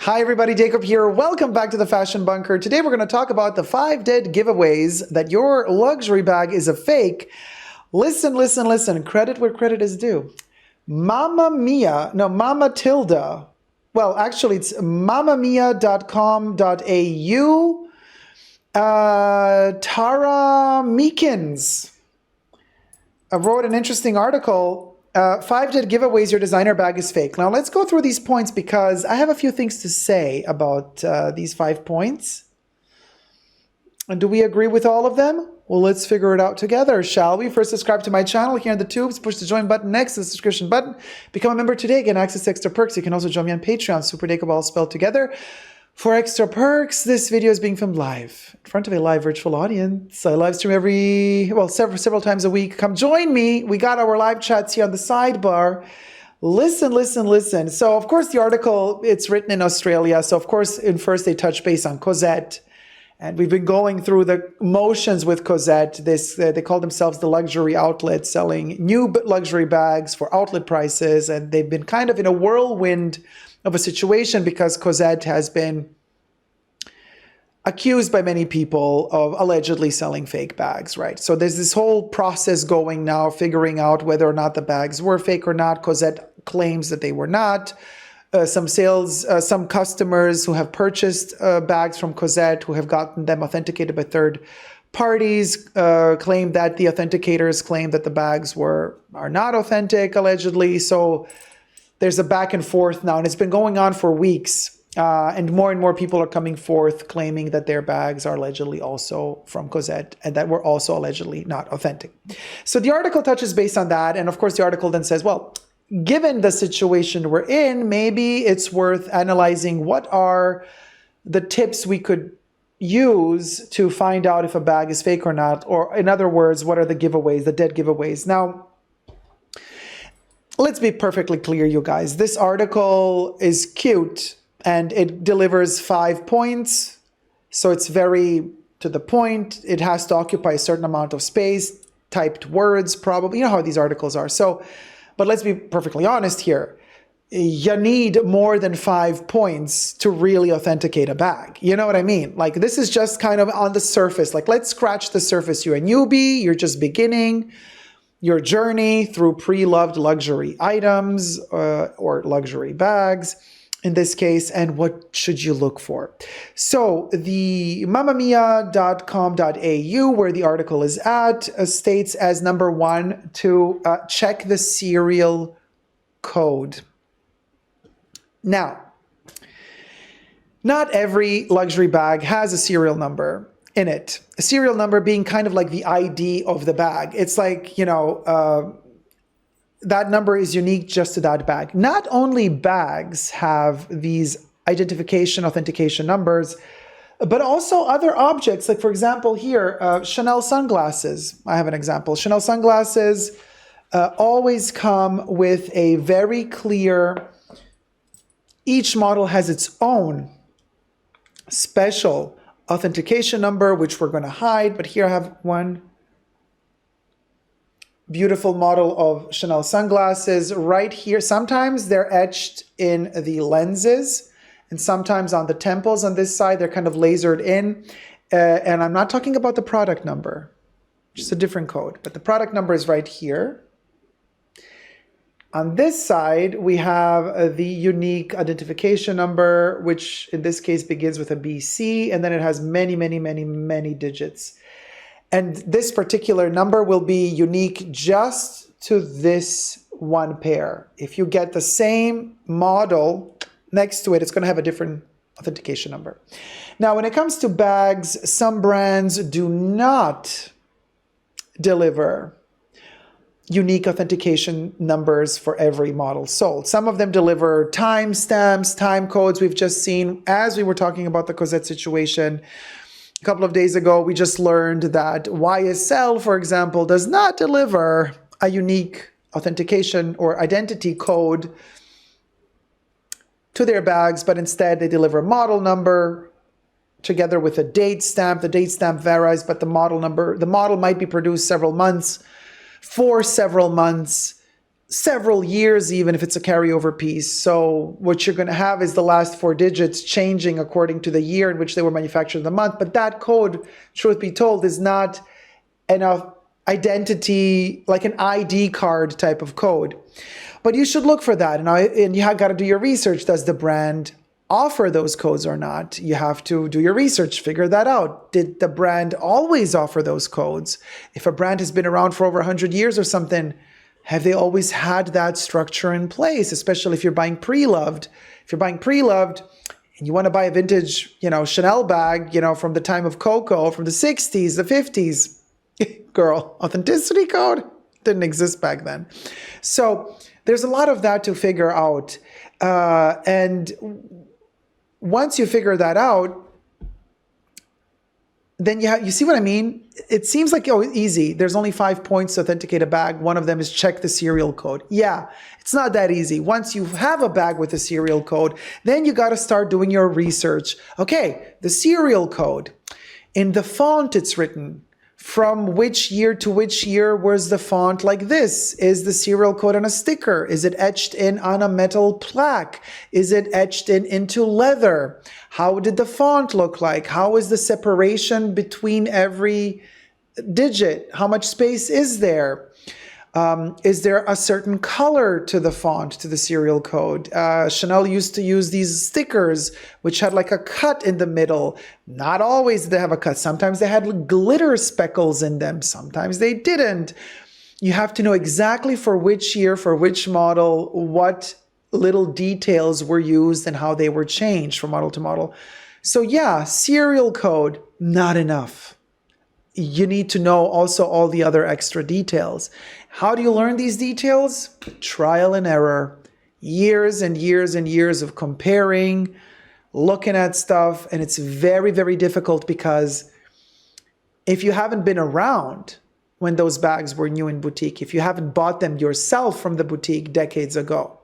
Hi everybody, Dacob here. Welcome back to the Fashion Bunker. Today we're going to talk about the 5 dead giveaways that your luxury bag is a fake. Listen, listen, listen. Credit where credit is due. Mama Tilda. Well, actually it's mamamia.com.au. Tara Meekins wrote an interesting article. 5 dead giveaways your designer bag is fake. Now let's go through these points because I have a few things to say about these 5 points. And do we agree with all of them? Well, let's figure it out together, shall we? First, subscribe to my channel here in the tubes. Push the join button next to the subscription button. Become a member today. Get access to extra perks. You can also join me on Patreon. superdacob all spelled together. For extra perks, this video is being filmed live in front of a live virtual audience. I live stream several times a week. Come join me. We got our live chats here on the sidebar. Listen, listen, listen. So, of course, the article, it's written in Australia. So, of course, first they touch base on Cosette. And we've been going through the motions with Cosette. They call themselves the luxury outlet, selling new luxury bags for outlet prices. And they've been kind of in a whirlwind of a situation because Cosette has been accused by many people of allegedly selling fake bags, right? So there's this whole process going now, figuring out whether or not the bags were fake or not. Cosette claims that they were not. Some customers who have purchased bags from Cosette, who have gotten them authenticated by third parties, claim that the authenticators claim that the bags are not authentic, allegedly. So there's a back and forth now, and it's been going on for weeks. And more people are coming forth claiming that their bags are allegedly also from Cosette and that were also allegedly not authentic. So the article touches base on that. And of course, the article then says, well, given the situation we're in, maybe it's worth analyzing what are the tips we could use to find out if a bag is fake or not. Or in other words, what are the giveaways, the dead giveaways? Now, let's be perfectly clear, you guys. This article is cute and it delivers 5 points. So it's very to the point. It has to occupy a certain amount of space, typed words, probably. You know how these articles are. So, but let's be perfectly honest here. You need more than 5 points to really authenticate a bag. You know what I mean? Like, this is just kind of on the surface. Like, let's scratch the surface. You're a newbie. You're just beginning your journey through pre-loved luxury items or luxury bags in this case, and what should you look for? So the mamamia.com.au, where the article is at, states as number 1 to check the serial code. Now, not every luxury bag has a serial number in it. A serial number being kind of like the ID of the bag. It's like, you know, that number is unique just to that bag. Not only bags have these identification, authentication numbers, but also other objects. Like, for example, here, Chanel sunglasses. I have an example. Chanel sunglasses always come with a very clear, each model has its own special authentication number, which we're going to hide. But here I have one beautiful model of Chanel sunglasses right here. Sometimes they're etched in the lenses and sometimes on the temples on this side, they're kind of lasered in. And I'm not talking about the product number, just a different code, but the product number is right here. On this side, we have the unique identification number, which in this case begins with a BC, and then it has many, many, many, many digits. And this particular number will be unique just to this one pair. If you get the same model next to it, it's going to have a different authentication number. Now, when it comes to bags, some brands do not deliver unique authentication numbers for every model sold. Some of them deliver timestamps, time codes. We've just seen, as we were talking about the Cosette situation, a couple of days ago, we just learned that YSL, for example, does not deliver a unique authentication or identity code to their bags, but instead they deliver a model number together with a date stamp. The date stamp varies, but the model might be produced for several months several years, even if it's a carryover piece. So what you're going to have is the last 4 digits changing according to the year in which they were manufactured, the month. But that code, truth be told, is not enough identity, like an ID card type of code. But you should look for that. And you have got to do your research. Does the brand offer those codes or not? You have to do your research, figure that out. Did the brand always offer those codes? If a brand has been around for over 100 years or something, have they always had that structure in place? Especially if you're buying Preloved. If you're buying Preloved and you want to buy a vintage, Chanel bag, from the time of Coco, from the 60s, the 50s, girl, authenticity code didn't exist back then. So there's a lot of that to figure out. And once you figure that out, then you see what I mean? It seems like, easy. There's only 5 points to authenticate a bag. One of them is check the serial code. Yeah, it's not that easy. Once you have a bag with a serial code, then you got to start doing your research. Okay, the serial code. In the font it's written. From which year to which year was the font like this? Is the serial code on a sticker? Is it etched in on a metal plaque? Is it etched into leather? How did the font look like? How is the separation between every digit? How much space is there? Is there a certain color to the font, to the serial code? Chanel used to use these stickers, which had like a cut in the middle. Not always did they have a cut. Sometimes they had glitter speckles in them. Sometimes they didn't. You have to know exactly for which year, for which model, what little details were used and how they were changed from model to model. So yeah, serial code, not enough. You need to know also all the other extra details. How do you learn these details? Trial and error. Years and years and years of comparing, looking at stuff. And it's very, very difficult because if you haven't been around when those bags were new in boutique, if you haven't bought them yourself from the boutique decades ago,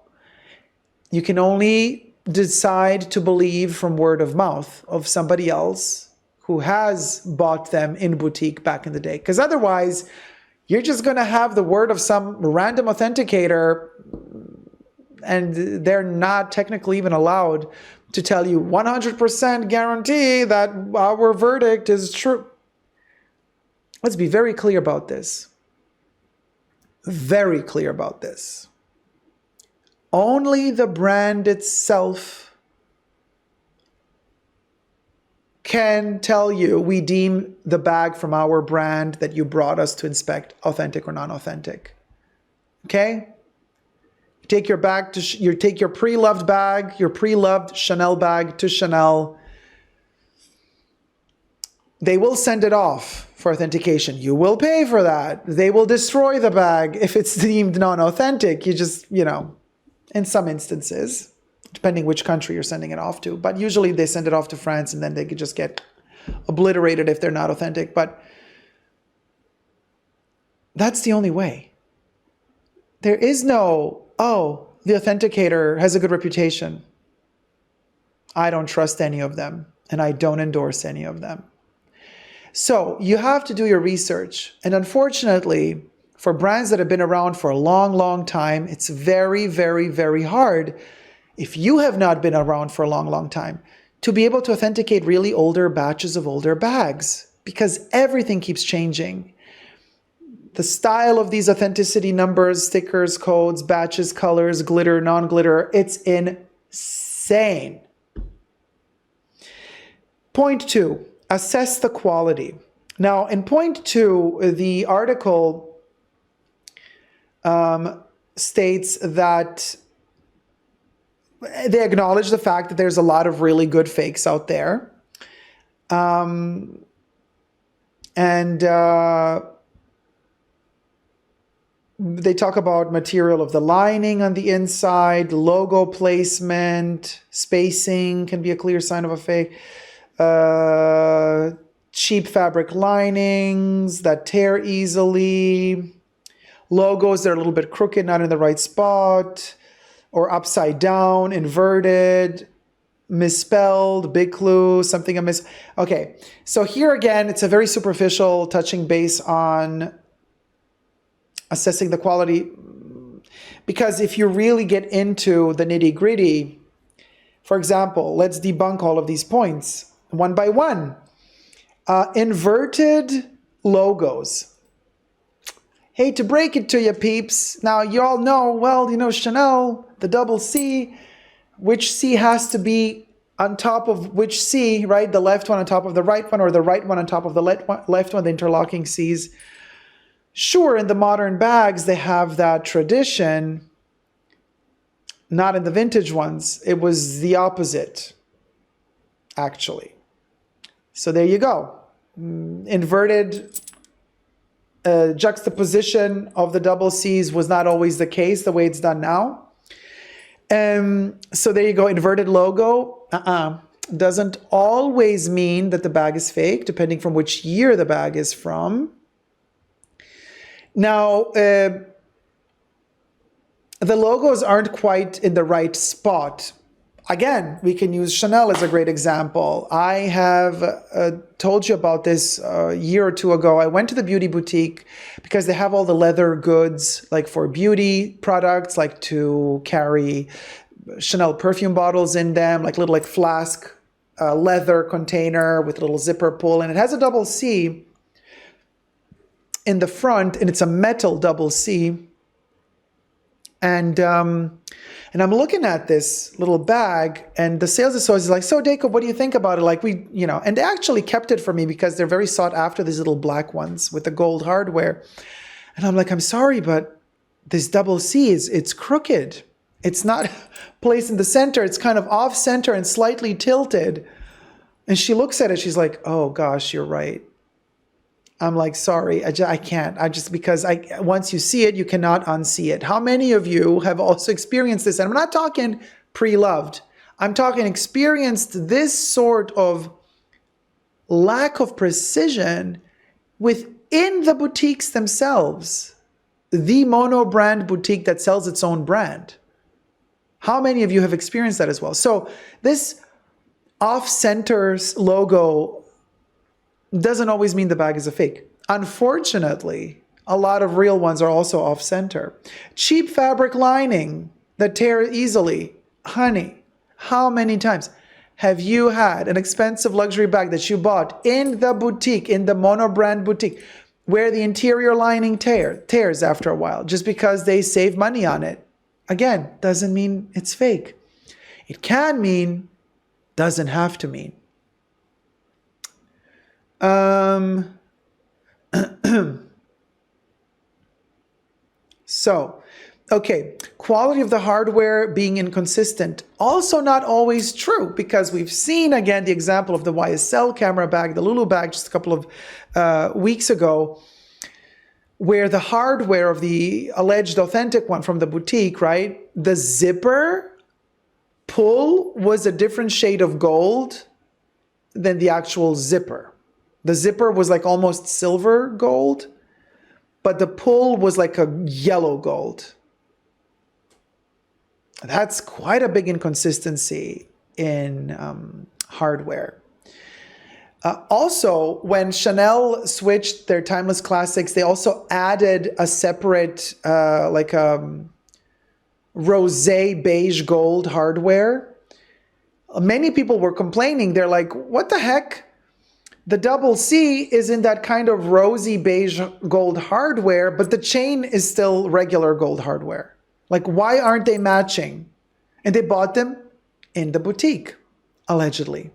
you can only decide to believe from word of mouth of somebody else who has bought them in boutique back in the day. Because otherwise, you're just going to have the word of some random authenticator, and they're not technically even allowed to tell you 100% guarantee that our verdict is true. Let's be very clear about this. Very clear about this. Only the brand itself can tell you, we deem the bag from our brand that you brought us to inspect authentic or non-authentic. Okay? You take your bag to you take your pre-loved bag, your pre-loved Chanel bag to Chanel. They will send it off for authentication. You will pay for that. They will destroy the bag if it's deemed non-authentic. You just, in some instances, depending which country you're sending it off to. But usually they send it off to France and then they could just get obliterated if they're not authentic. But that's the only way. There is no, the authenticator has a good reputation. I don't trust any of them and I don't endorse any of them. So you have to do your research. And unfortunately, for brands that have been around for a long, long time, it's very, very, very hard, if you have not been around for a long, long time, to be able to authenticate really older batches of older bags, because everything keeps changing. The style of these authenticity numbers, stickers, codes, batches, colors, glitter, non-glitter, it's insane. Point 2, assess the quality. Now, in point 2, the article states that they acknowledge the fact that there's a lot of really good fakes out there. They talk about material of the lining on the inside, logo placement, spacing can be a clear sign of a fake. Cheap fabric linings that tear easily. Logos that are a little bit crooked, not in the right spot, or upside down, inverted, misspelled, big clue, something amiss. Okay, so here again, it's a very superficial touching base on assessing the quality. Because if you really get into the nitty-gritty, for example, let's debunk all of these points one by one. Inverted logos. Hate to break it to you, peeps. Now, you all know, well, you know, Chanel, the double C, which C has to be on top of which C, right? The left one on top of the right one, or the right one on top of the left one, the interlocking Cs. Sure, in the modern bags, they have that tradition. Not in the vintage ones. It was the opposite, actually. So there you go. Inverted juxtaposition of the double Cs was not always the case the way it's done now. So there you go. Inverted logo doesn't always mean that the bag is fake, depending from which year the bag is from. Now, the logos aren't quite in the right spot. Again, we can use Chanel as a great example. I have told you about this a year or two ago. I went to the beauty boutique because they have all the leather goods, like for beauty products, like to carry Chanel perfume bottles in them, like little flask leather container with a little zipper pull. And it has a double C in the front, and it's a metal double C. And I'm looking at this little bag, and the sales associate is like, so Dacob, what do you think about it? Like, and they actually kept it for me because they're very sought after, these little black ones with the gold hardware. And I'm like, I'm sorry, but this double C it's crooked. It's not placed in the center. It's kind of off center and slightly tilted. And she looks at it. She's like, oh gosh, you're right. I'm like, sorry, I can't. Because once you see it, you cannot unsee it. How many of you have also experienced this? And I'm not talking pre-loved. I'm talking experienced this sort of lack of precision within the boutiques themselves. The mono brand boutique that sells its own brand. How many of you have experienced that as well? So this off-center logo doesn't always mean the bag is a fake. Unfortunately, a lot of real ones are also off-center. Cheap fabric lining that tears easily. Honey, how many times have you had an expensive luxury bag that you bought in the boutique, in the mono-brand boutique, where the interior lining tears after a while just because they save money on it? Again, doesn't mean it's fake. It can mean, doesn't have to mean. So, okay, quality of the hardware being inconsistent. Also not always true, because we've seen, again, the example of the YSL camera bag, the Lulu bag, just a couple of weeks ago, where the hardware of the alleged authentic one from the boutique, right? The zipper pull was a different shade of gold than the actual zipper. The zipper was like almost silver gold, but the pull was like a yellow gold. That's quite a big inconsistency in hardware. Also, when Chanel switched their Timeless Classics, they also added a separate, rosé beige gold hardware. Many people were complaining. They're like, what the heck? The double C is in that kind of rosy beige gold hardware, but the chain is still regular gold hardware. Like, why aren't they matching? And they bought them in the boutique, allegedly.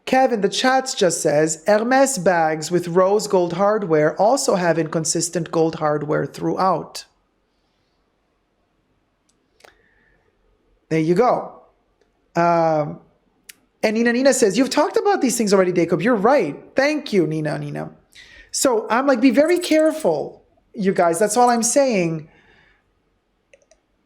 Kev in the chats just says, Hermes bags with rose gold hardware also have inconsistent gold hardware throughout. There you go. And Nina says, you've talked about these things already, Dacob. You're right. Thank you, Nina. So I'm like, be very careful, you guys. That's all I'm saying.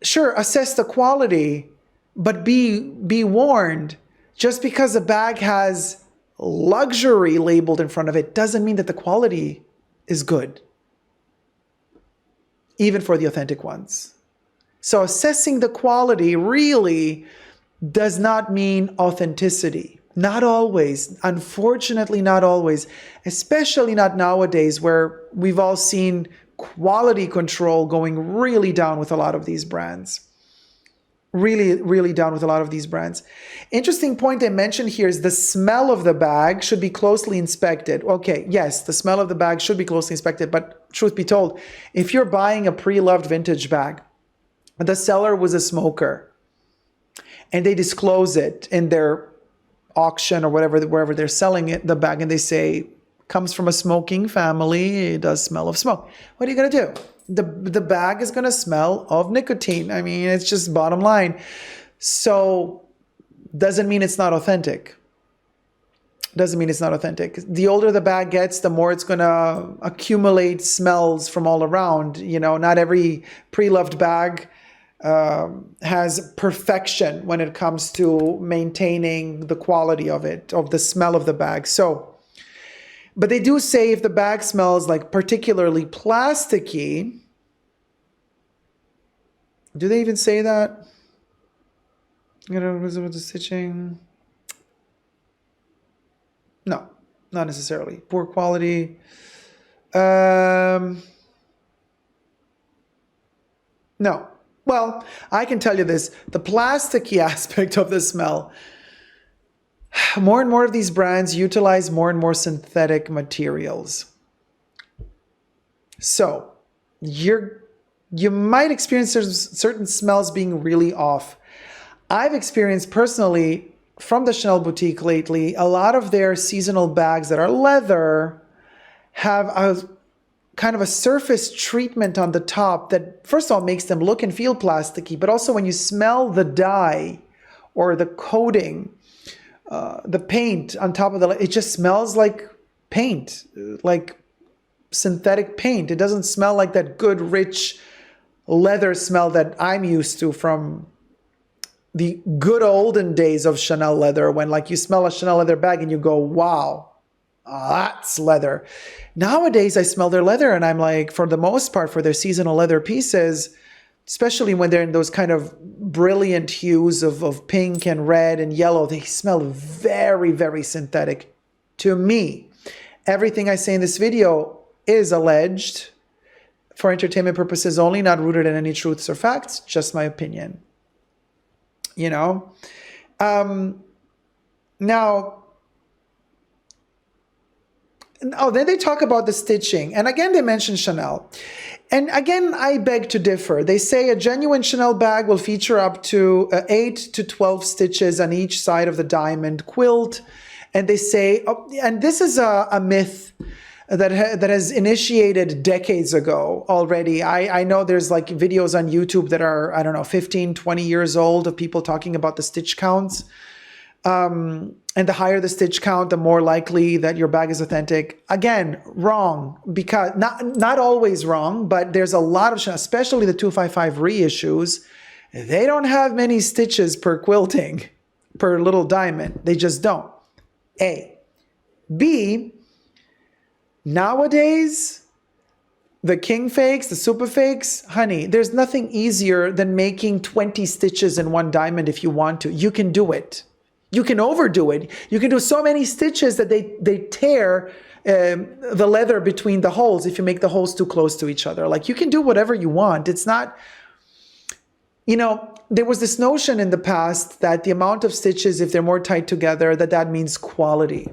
Sure, assess the quality, but be warned. Just because a bag has luxury labeled in front of it doesn't mean that the quality is good, even for the authentic ones. So assessing the quality really does not mean authenticity. Not always. Unfortunately, not always. Especially not nowadays, where we've all seen quality control going really down with a lot of these brands. Really, really down with a lot of these brands. Interesting point I mentioned here is the smell of the bag should be closely inspected. Okay, yes, the smell of the bag should be closely inspected, but truth be told, if you're buying a pre-loved vintage bag, the seller was a smoker, and they disclose it in their auction or whatever, wherever they're selling it, the bag, and they say, comes from a smoking family, it does smell of smoke. What are you going to do? The bag is going to smell of nicotine. I mean, it's just bottom line. So doesn't mean it's not authentic. Doesn't mean it's not authentic. The older the bag gets, the more it's going to accumulate smells from all around. You know, not every pre-loved bag has perfection when it comes to maintaining the quality of it, of the smell of the bag. So, but they do say if the bag smells like particularly plasticky, do they even say that? You know, with the stitching? No, not necessarily. Poor quality. No. Well, I can tell you this. The plasticky aspect of the smell, more and more of these brands utilize more and more synthetic materials. So you might experience certain smells being really off. I've experienced personally from the Chanel boutique lately, a lot of their seasonal bags that are leather have a kind of a surface treatment on the top that first of all makes them look and feel plasticky, but also when you smell the dye or the coating, the paint on top of it just smells like paint, like synthetic paint. It doesn't smell like that good, rich leather smell that I'm used to from the good olden days of Chanel leather, when like you smell a Chanel leather bag and you go, wow, that's leather. Nowadays, I smell their leather and I'm like, for the most part, for their seasonal leather pieces, especially when they're in those kind of brilliant hues of pink and red and yellow, they smell very, very synthetic to me. Everything I say in this video is alleged for entertainment purposes only, not rooted in any truths or facts, just my opinion. You know? Now, then they talk about the stitching. And again, they mention Chanel. And again, I beg to differ. They say a genuine Chanel bag will feature up to 8 to 12 stitches on each side of the diamond quilt. And they say, and this is a myth that has initiated decades ago already. I know there's like videos on YouTube that are, I don't know, 15, 20 years old of people talking about the stitch counts. And the higher the stitch count, the more likely that your bag is authentic. Again, wrong, because not always wrong, but there's a lot of, especially the 255 reissues, they don't have many stitches per quilting, per little diamond. They just don't. A. B, nowadays, the king fakes, the super fakes, honey, there's nothing easier than making 20 stitches in one diamond if you want to. You can do it. You can overdo it. You can do so many stitches that they tear the leather between the holes if you make the holes too close to each other. Like, you can do whatever you want. It's not, you know, there was this notion in the past that the amount of stitches, if they're more tight together, that means quality.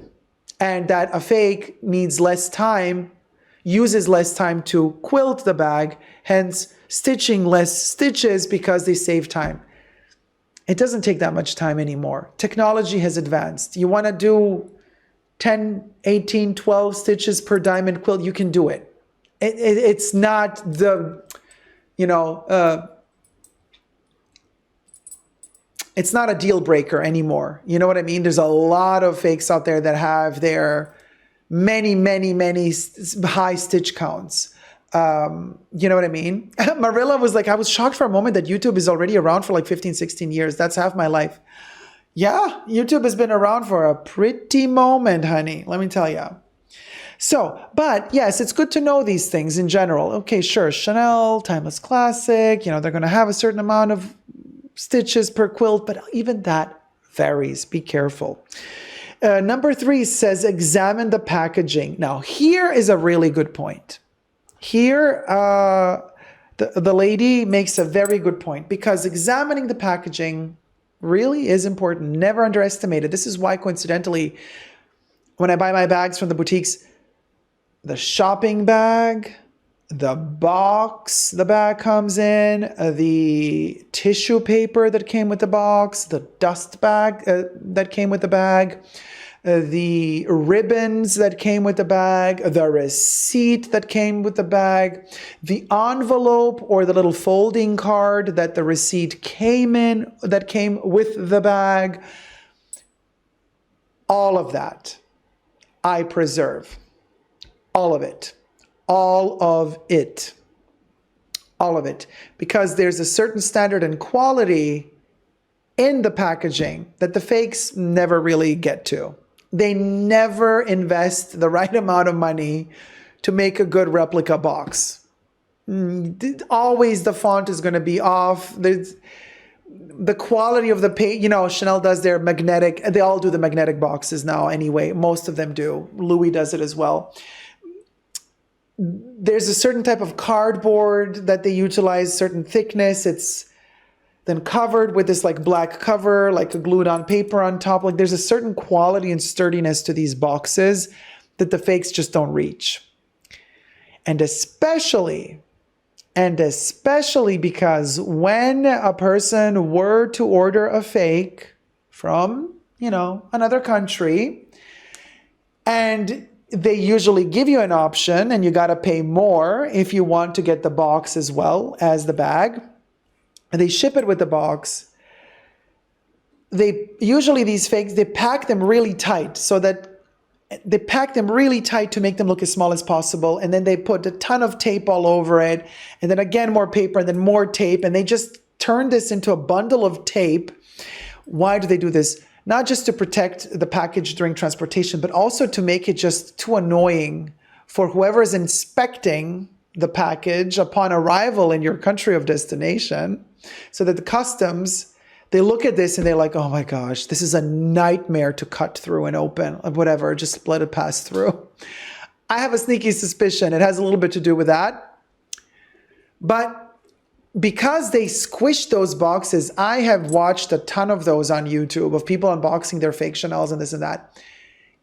And that a fake needs less time, uses less time to quilt the bag, hence stitching less stitches because they save time. It doesn't take that much time anymore. Technology has advanced. You want to do 10, 18, 12 stitches per diamond quilt, you can do it. It's not the, you know, it's not a deal breaker anymore. You know what I mean? There's a lot of fakes out there that have their many, many, many high stitch counts. You know what I mean? Marilla was like, I was shocked for a moment that YouTube is already around for like 15, 16 years. That's half my life. Yeah, YouTube has been around for a pretty moment, honey. Let me tell you. So, but yes, it's good to know these things in general. Okay, sure. Chanel, timeless classic. You know, they're going to have a certain amount of stitches per quilt, but even that varies. Be careful. Number 3 says, examine the packaging. Now, here is a really good point. Here, the lady makes a very good point, because examining the packaging really is important. Never underestimate it. This is why, coincidentally, when I buy my bags from the boutiques, the shopping bag, the box the bag comes in, the tissue paper that came with the box, the dust bag that came with the bag, the ribbons that came with the bag, the receipt that came with the bag, the envelope or the little folding card that the receipt came in, that came with the bag. All of that I preserve. All of it. All of it. All of it. Because there's a certain standard and quality in the packaging that the fakes never really get to. They never invest the right amount of money to make a good replica box. Always the font is going to be off. The quality of the paint, you know, Chanel does their magnetic, they all do the magnetic boxes now anyway. Most of them do. Louis does it as well. There's a certain type of cardboard that they utilize, certain thickness. It's then covered with this like black cover, like a glued on paper on top. Like there's a certain quality and sturdiness to these boxes that the fakes just don't reach. And especially because when a person were to order a fake from, you know, another country, and they usually give you an option and you got to pay more if you want to get the box as well as the bag. And they ship it with the box. These fakes, they pack them really tight to make them look as small as possible. And then they put a ton of tape all over it. And then again, more paper and then more tape. And they just turn this into a bundle of tape. Why do they do this? Not just to protect the package during transportation, but also to make it just too annoying for whoever is inspecting the package upon arrival in your country of destination, so that the customs, they look at this and they're like, oh my gosh, this is a nightmare to cut through and open, whatever, just let it pass through. I have a sneaky suspicion it has a little bit to do with that. But because they squish those boxes, I have watched a ton of those on YouTube of people unboxing their fake Chanels and this and that.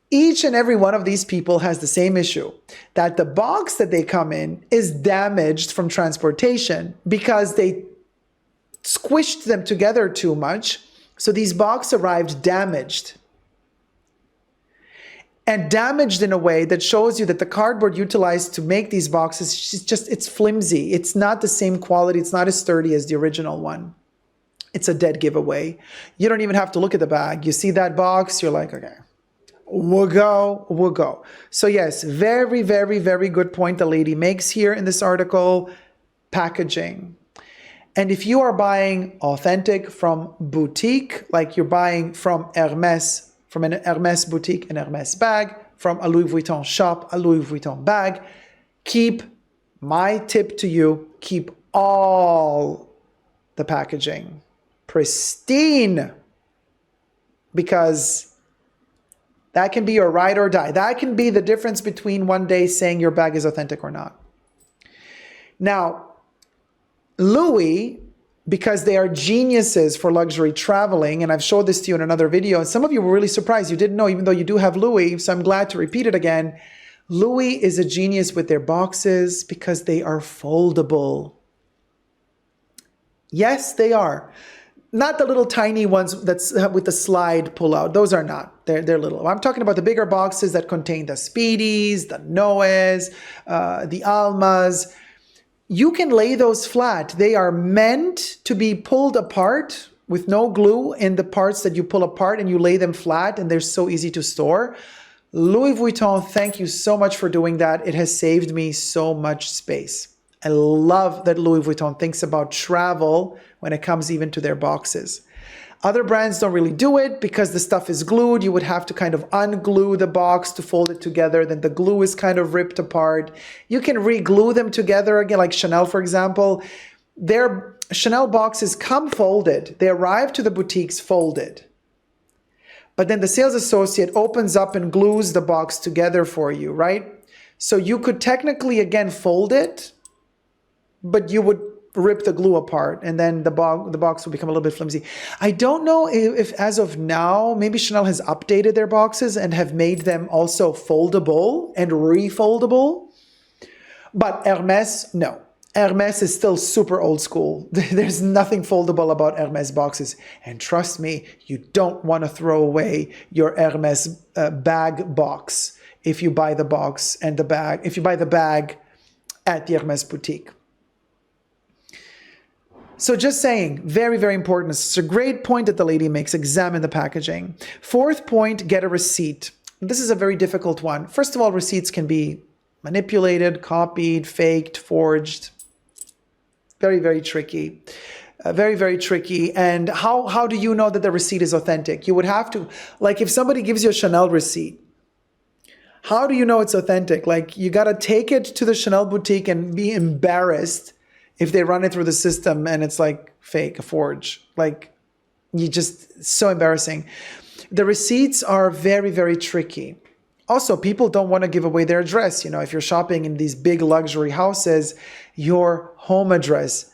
Each and every one of these people has the same issue, that the box that they come in is damaged from transportation because they squished them together too much. So these boxes arrived damaged. And damaged in a way that shows you that the cardboard utilized to make these boxes, it's flimsy. It's not the same quality. It's not as sturdy as the original one. It's a dead giveaway. You don't even have to look at the bag. You see that box, you're like, okay, we'll go. So yes, very, very, very good point the lady makes here in this article. Packaging. And if you are buying authentic from boutique, like you're buying from Hermès, from an Hermès boutique, an Hermès bag, from a Louis Vuitton shop, a Louis Vuitton bag, keep, my tip to you, keep all the packaging pristine, because that can be your ride or die. That can be the difference between one day saying your bag is authentic or not. Now, Louis, because they are geniuses for luxury traveling, and I've showed this to you in another video, and some of you were really surprised. You didn't know, even though you do have Louis, so I'm glad to repeat it again. Louis is a genius with their boxes because they are foldable. Yes, they are. Not the little tiny ones that's with the slide pull out. Those are not. They're little. I'm talking about the bigger boxes that contain the Speedies, the Noes, the Almas. You can lay those flat. They are meant to be pulled apart with no glue in the parts that you pull apart, and you lay them flat, and they're so easy to store. Louis Vuitton, thank you so much for doing that. It has saved me so much space. I love that Louis Vuitton thinks about travel when it comes even to their boxes. Other brands don't really do it because the stuff is glued. You would have to kind of unglue the box to fold it together. Then the glue is kind of ripped apart. You can re-glue them together again, like Chanel, for example. Their Chanel boxes come folded. They arrive to the boutiques folded. But then the sales associate opens up and glues the box together for you, right? So you could technically, again, fold it, but you would rip the glue apart, and then the box will become a little bit flimsy. I don't know if as of now, maybe Chanel has updated their boxes and have made them also foldable and refoldable. But Hermes, no. Hermes is still super old school. There's nothing foldable about Hermes boxes. And trust me, you don't want to throw away your Hermes bag box if you buy the box and the bag, if you buy the bag at the Hermes boutique. So just saying, very, very important. It's a great point that the lady makes. Examine the packaging. Fourth point, get a receipt. This is a very difficult one. First of all, receipts can be manipulated, copied, faked, forged. Very, very tricky. Very, very tricky. And how do you know that the receipt is authentic? You would have to, like if somebody gives you a Chanel receipt, how do you know it's authentic? Like you got to take it to the Chanel boutique and be embarrassed if they run it through the system and it's like fake, a forge. Like you just, so embarrassing. The receipts are very, very tricky. Also, people don't want to give away their address. You know, if you're shopping in these big luxury houses, your home address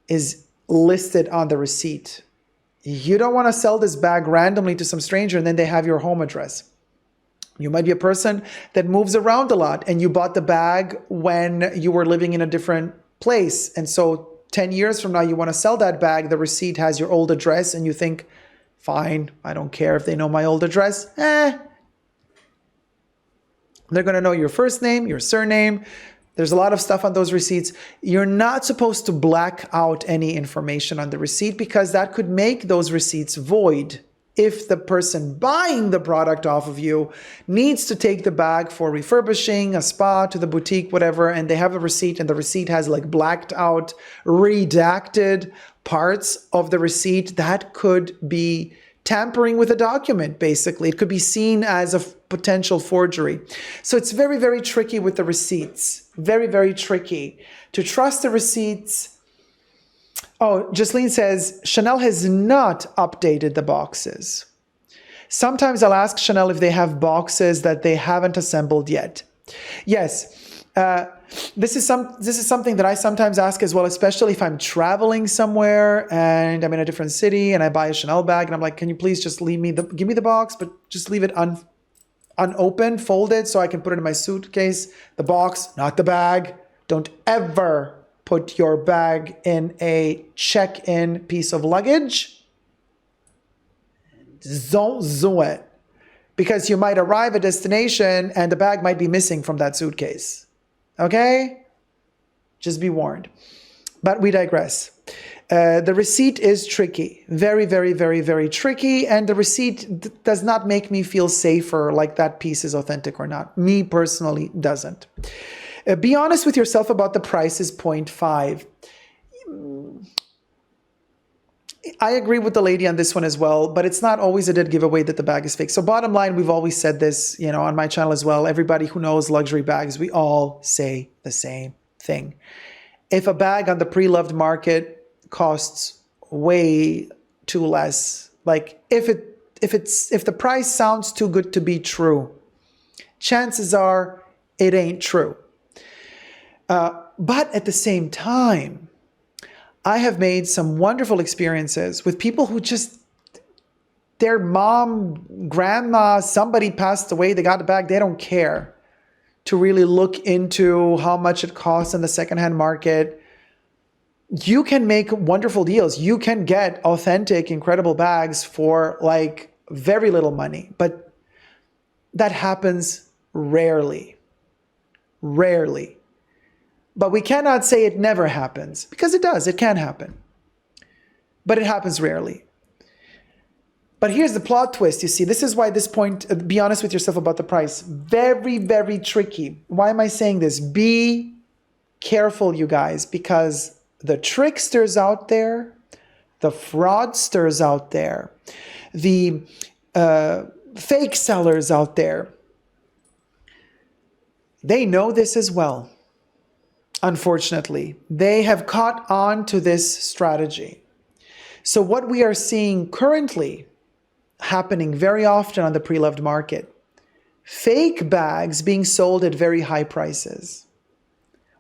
is listed on the receipt. You don't want to sell this bag randomly to some stranger and then they have your home address. You might be a person that moves around a lot and you bought the bag when you were living in a different place. And so 10 years from now, you want to sell that bag. The receipt has your old address and you think, fine, I don't care if they know my old address. They're going to know your first name, your surname. There's a lot of stuff on those receipts. You're not supposed to black out any information on the receipt because that could make those receipts void. If the person buying the product off of you needs to take the bag for refurbishing, a spa, to the boutique, whatever, and they have a receipt and the receipt has like blacked out, redacted parts of the receipt, that could be tampering with a document, basically. It could be seen as a potential forgery. So it's very, very tricky with the receipts. Very, very tricky. To trust the receipts. Oh, Jocelyn says, Chanel has not updated the boxes. Sometimes I'll ask Chanel if they have boxes that they haven't assembled yet. Yes, this is something that I sometimes ask as well, especially if I'm traveling somewhere and I'm in a different city and I buy a Chanel bag and I'm like, can you please just give me the box, but just leave it unopened, folded, so I can put it in my suitcase. The box, not the bag. Don't ever put your bag in a check-in piece of luggage. Don't do it. Because you might arrive at destination and the bag might be missing from that suitcase. Okay? Just be warned. But we digress. The receipt is tricky. Very, very, very, very tricky. And the receipt does not make me feel safer like that piece is authentic or not. Me personally doesn't. Be honest with yourself about the price is 0.5. I agree with the lady on this one as well, but it's not always a dead giveaway that the bag is fake. So bottom line, we've always said this, you know, on my channel as well. Everybody who knows luxury bags, we all say the same thing. If a bag on the pre-loved market costs way too less, like if the price sounds too good to be true, chances are it ain't true. But at the same time, I have made some wonderful experiences with people who just, their mom, grandma, somebody passed away, they got the bag, they don't care to really look into how much it costs in the secondhand market. You can make wonderful deals. You can get authentic, incredible bags for like very little money, but that happens rarely. Rarely. But we cannot say it never happens, because it does, it can happen. But it happens rarely. But here's the plot twist, you see. This is why this point, be honest with yourself about the price. Very, very tricky. Why am I saying this? Be careful, you guys, because the tricksters out there, the fraudsters out there, the fake sellers out there, they know this as well. Unfortunately, they have caught on to this strategy. So what we are seeing currently happening very often on the pre-loved market, fake bags being sold at very high prices.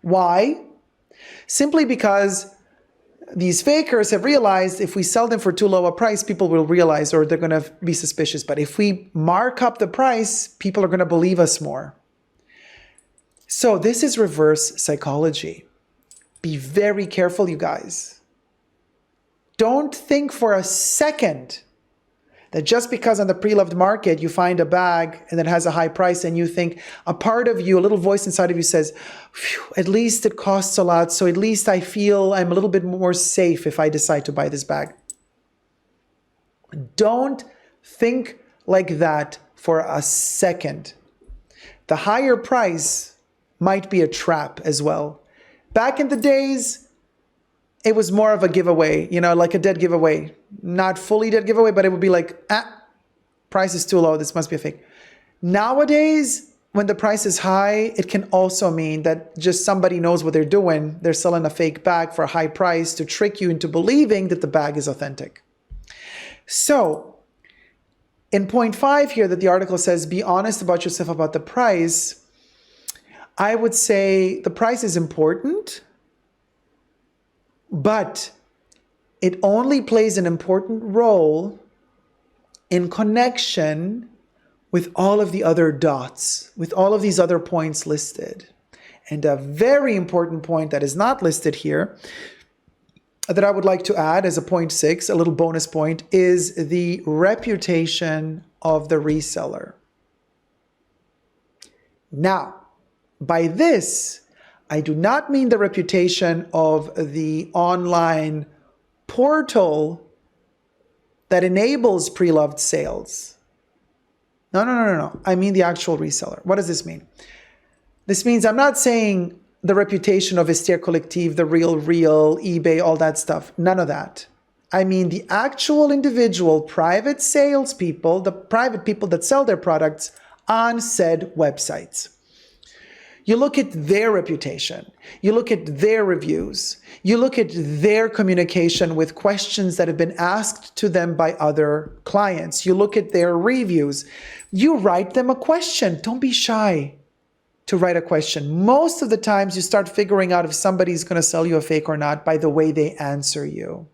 Why? Simply because these fakers have realized if we sell them for too low a price, people will realize, or they're going to be suspicious. But if we mark up the price, people are going to believe us more. So this is reverse psychology. Be very careful, you guys. Don't think for a second that just because on the Preloved market you find a bag and it has a high price and you think, a part of you, a little voice inside of you says, at least it costs a lot, so at least I feel I'm a little bit more safe if I decide to buy this bag. Don't think like that for a second. The higher price might be a trap as well. Back in the days, it was more of a giveaway, you know, like a dead giveaway. Not fully dead giveaway, but it would be like, price is too low, this must be a fake. Nowadays, when the price is high, it can also mean that just somebody knows what they're doing. They're selling a fake bag for a high price to trick you into believing that the bag is authentic. So, in point 5 here that the article says, be honest about yourself about the price, I would say the price is important, but it only plays an important role in connection with all of the other dots, with all of these other points listed. And a very important point that is not listed here, that I would like to add as a point 6, a little bonus point, is the reputation of the reseller. Now, by this, I do not mean the reputation of the online portal that enables Preloved sales. No. I mean the actual reseller. What does this mean? This means I'm not saying the reputation of Vestiaire Collective, the Real, eBay, all that stuff. None of that. I mean the actual individual private salespeople, the private people that sell their products on said websites. You look at their reputation, you look at their reviews, you look at their communication with questions that have been asked to them by other clients, you look at their reviews, you write them a question. Don't be shy to write a question. Most of the times you start figuring out if somebody's going to sell you a fake or not by the way they answer you.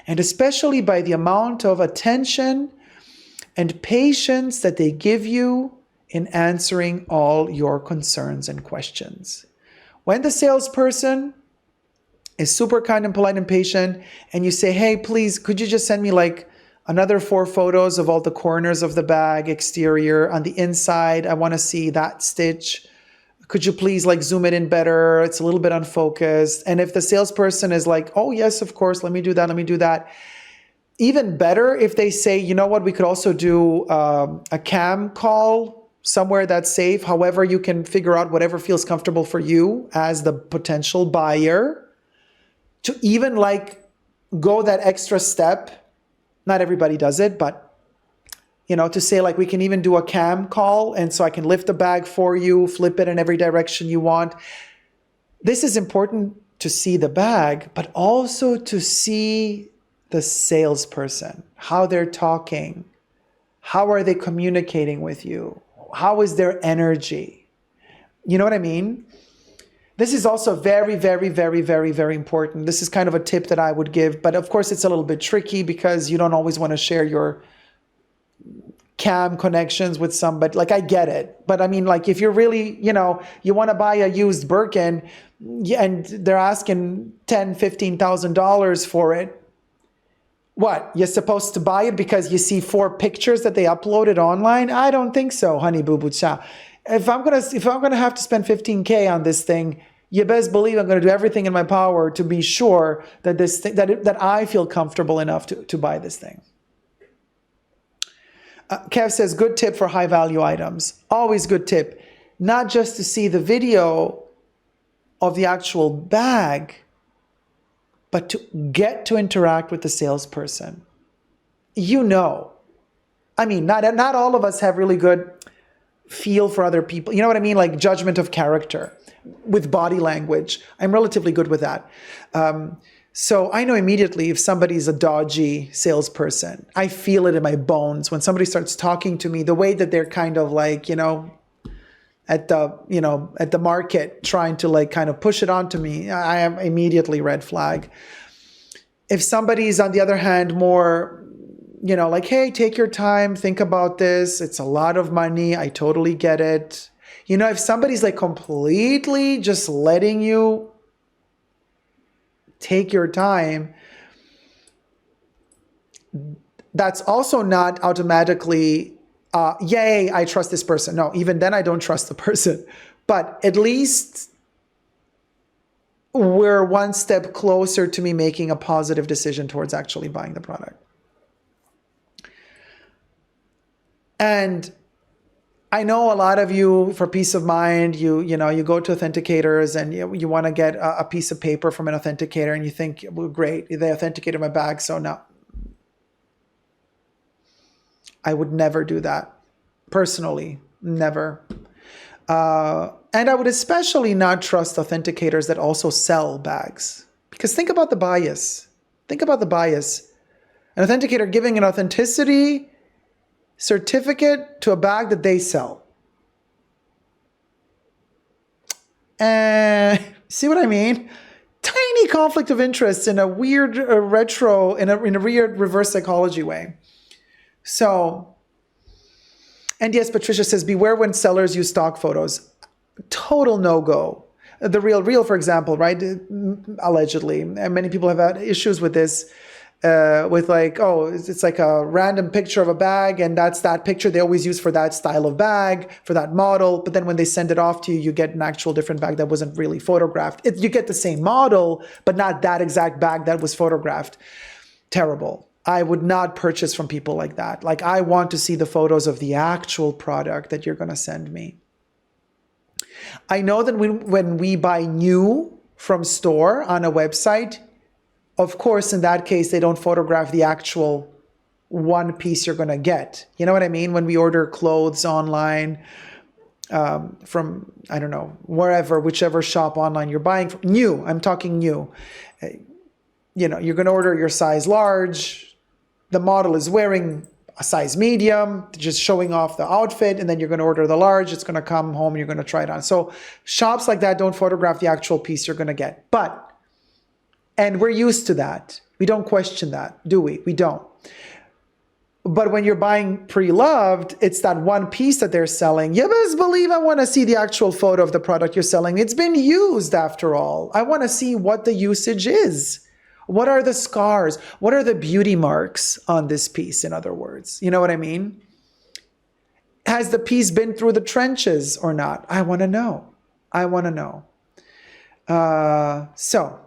And especially by the amount of attention and patience that they give you in answering all your concerns and questions. When the salesperson is super kind and polite and patient, and you say, hey, please, could you just send me like another 4 photos of all the corners of the bag, exterior, on the inside, I want to see that stitch. Could you please like zoom it in better? It's a little bit unfocused. And if the salesperson is like, oh yes, of course, let me do that. Even better if they say, you know what, we could also do a cam call somewhere that's safe. However, you can figure out whatever feels comfortable for you as the potential buyer to even like go that extra step. Not everybody does it, but you know, to say like we can even do a cam call and so I can lift the bag for you, flip it in every direction you want. This is important to see the bag, but also to see the salesperson, how they're talking, how are they communicating with you? How is their energy? You know what I mean? This is also very, very, very, very, very important. This is kind of a tip that I would give, but of course it's a little bit tricky because you don't always want to share your cam connections with somebody. Like I get it, but I mean like if you're really, you know, you want to buy a used Birkin and they're asking $10,000, $15,000 for it, what, you're supposed to buy it because you see 4 pictures that they uploaded online? I don't think so, honey boo boo cha. If I'm gonna have to spend $15K on this thing, you best believe I'm gonna do everything in my power to be sure that this thing, that I feel comfortable enough to buy this thing. Kev says, good tip for high value items. Always good tip. Not just to see the video of the actual bag, but to get to interact with the salesperson. You know, I mean, not all of us have really good feel for other people. You know what I mean? Like judgment of character with body language. I'm relatively good with that. So I know immediately if somebody's a dodgy salesperson. I feel it in my bones when somebody starts talking to me, the way that they're kind of like, at the market trying to like kind of push it onto me. I am immediately red flag. If somebody's on the other hand more, like, hey, take your time, think about this. It's a lot of money. I totally get it. If somebody's like completely just letting you take your time, that's also not automatically, yay, I trust this person. No, even then I don't trust the person. But at least we're one step closer to me making a positive decision towards actually buying the product. And I know a lot of you, for peace of mind, you go to Authenticators and you want to get a piece of paper from an authenticator and you think, well, great, they authenticated my bag, so no. I would never do that. Personally, never. And I would especially not trust authenticators that also sell bags. Because think about the bias. Think about the bias. An authenticator giving an authenticity certificate to a bag that they sell. And see what I mean? Tiny conflict of interest in a weird retro, in a weird reverse psychology way. So, and yes, Patricia says, beware when sellers use stock photos. Total no-go. The Real, for example, right? Allegedly. And many people have had issues with this. With like, oh, it's like a random picture of a bag and that's that picture they always use for that style of bag, for that model. But then when they send it off to you, you get an actual different bag that wasn't really photographed. You get the same model, but not that exact bag that was photographed. Terrible. I would not purchase from people like that. Like, I want to see the photos of the actual product that you're going to send me. I know that when we buy new from store on a website, of course, in that case, they don't photograph the actual one piece you're going to get. You know what I mean? When we order clothes online from, I don't know, wherever, whichever shop online you're buying from, new, I'm talking new. You're going to order your size large. The model is wearing a size medium, just showing off the outfit, and then you're going to order the large. It's going to come home and you're going to try it on. So shops like that don't photograph the actual piece you're going to get. And we're used to that. We don't question that, do we? We don't. But when you're buying Preloved, it's that one piece that they're selling. You best believe I want to see the actual photo of the product you're selling. It's been used after all. I want to see what the usage is. What are the scars? What are the beauty marks on this piece, in other words? You know what I mean? Has the piece been through the trenches or not? I want to know. I want to know. So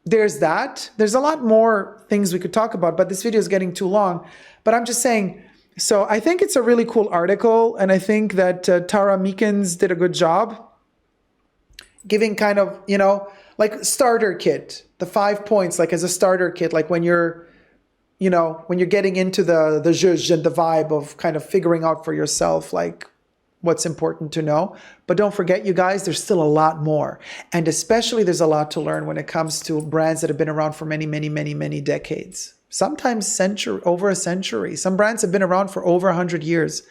there's that. There's a lot more things we could talk about, but this video is getting too long. But I'm just saying, so I think it's a really cool article, and I think that Tara Meekins did a good job giving kind of, like starter kit, the 5 points, like as a starter kit, like when you're getting into the zhuzh and the vibe of kind of figuring out for yourself, like what's important to know. But don't forget, you guys, there's still a lot more. And especially there's a lot to learn when it comes to brands that have been around for many, many, many, many decades. Sometimes over a century. Some brands have been around for over 100 years.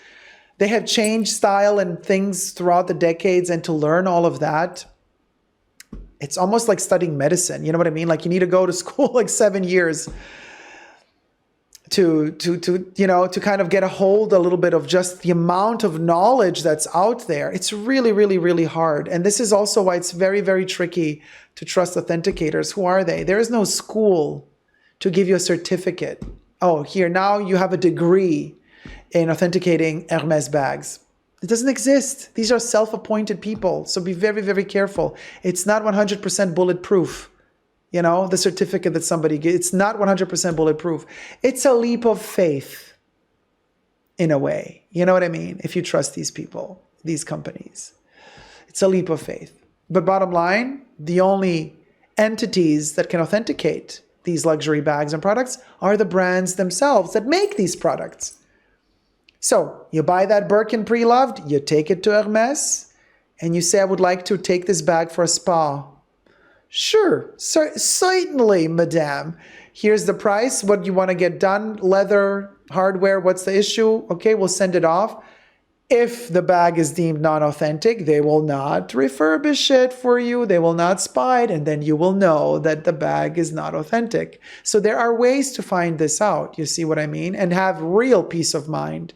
They have changed style and things throughout the decades, and to learn all of that, it's almost like studying medicine. You know what I mean? Like, you need to go to school like 7 years to kind of get a hold a little bit of just the amount of knowledge that's out there. It's really, really, really hard. And this is also why it's very, very tricky to trust authenticators. Who are they? There is no school to give you a certificate. Oh, here, now you have a degree in authenticating Hermes bags. It doesn't exist. These are self-appointed people. So be very, very careful. It's not 100% bulletproof. The certificate that somebody gets, it's not 100% bulletproof. It's a leap of faith in a way. You know what I mean? If you trust these people, these companies, it's a leap of faith. But bottom line, the only entities that can authenticate these luxury bags and products are the brands themselves that make these products. So you buy that Birkin Preloved, you take it to Hermes, and you say, I would like to take this bag for a spa Sure, certainly, madame. Here's the price, what you want to get done, leather, hardware, what's the issue? Okay, we'll send it off. If the bag is deemed non-authentic, they will not refurbish it for you. They will not spy it, and then you will know that the bag is not authentic. So there are ways to find this out, you see what I mean? And have real peace of mind.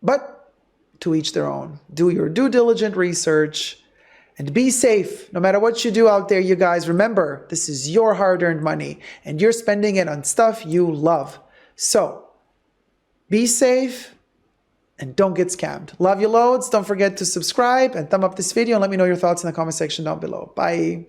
But to each their own. Do your due diligent research and be safe. No matter what you do out there, you guys, remember, this is your hard-earned money and you're spending it on stuff you love. So, be safe and don't get scammed. Love you loads. Don't forget to subscribe and thumb up this video and let me know your thoughts in the comment section down below. Bye.